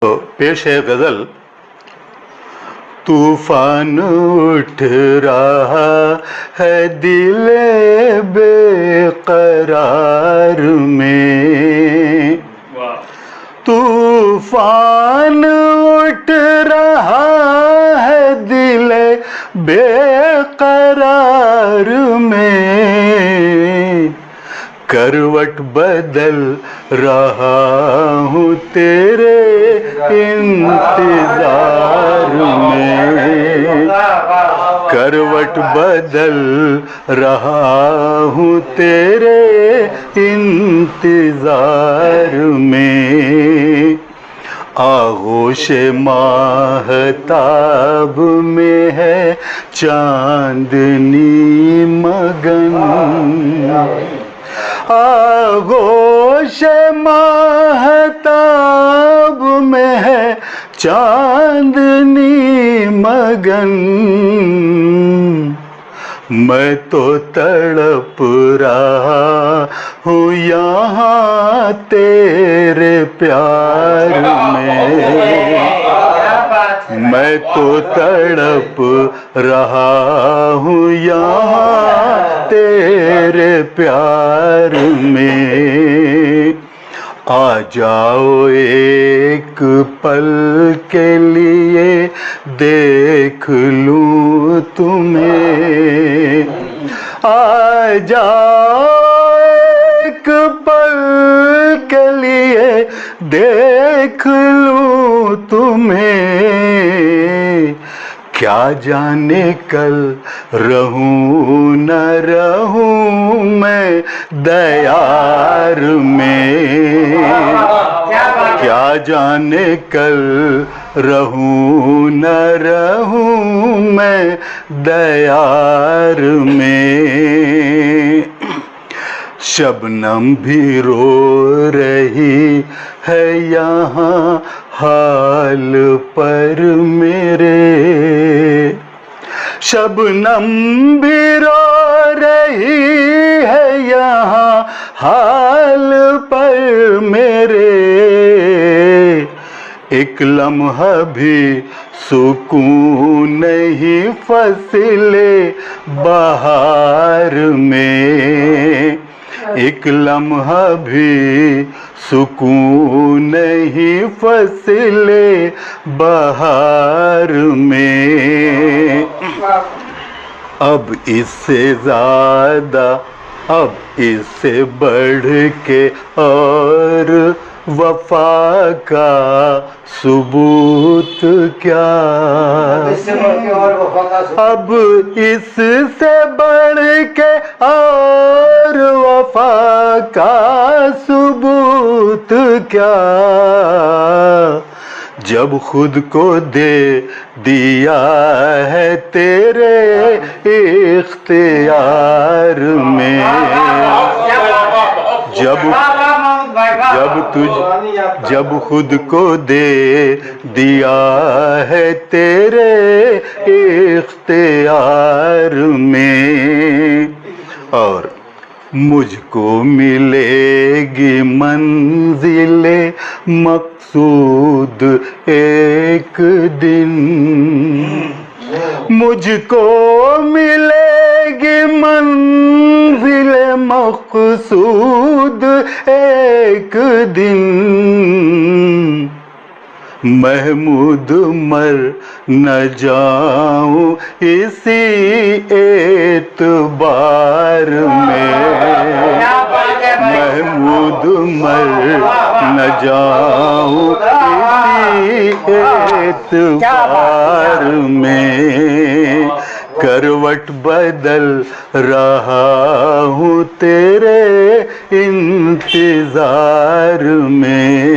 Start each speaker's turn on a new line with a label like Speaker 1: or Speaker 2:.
Speaker 1: तो पेश है गजल। तूफान उठ रहा है दिले बेकरार में, तूफान उठ रहा है दिले बेकरार में, करवट बदल रहा हूँ तेरे इंतजार में, करवट बदल रहा हूँ तेरे इंतजार में। आगोश माहताब में है चांदनी मगन, आगोश माहताब में है चांदनी मगन, मैं तो तड़प रहा हूँ यहाँ तेरे प्यार में, मैं तो तड़प रहा हूँ यहाँ तेरे प्यार में। आ जाओ एक पल के लिए देख लूँ तुम्हें, आ जाओ एक पल के लिए देख लूँ तुम्हें, क्या जाने कल रहूं न रहूं मैं दयार में, क्या जाने कल रहूं न रहूं मैं दयार में। शबनम भी रो रही है यहाँ हाल पर मेरे, शबनम भी रो रही है यहाँ हाल पर मेरे, एक लम्हा भी सुकून नहीं फसले बहार में, एक लम्हा भी सुकून नहीं फसले बहार में। अब इससे ज्यादा, अब इससे बढ़ के और वफा का सबूत क्या, अब इससे बढ़ के और वफा का सबूत क्या, जब खुद को दे दिया है तेरे इख्तियार में, जब खुद को दे दिया है तेरे इख्तियार में, और मुझको मिलेगी मंजिले मकसूद एक दिन, मुझको मिलेगी मंजिले मकसूद एक दिन, महमूद मर न जाऊं इसी एतबार में, महमूद मर न जाऊं इसी एतबार में, करवट बदल रहा हूँ तेरे इंतजार में।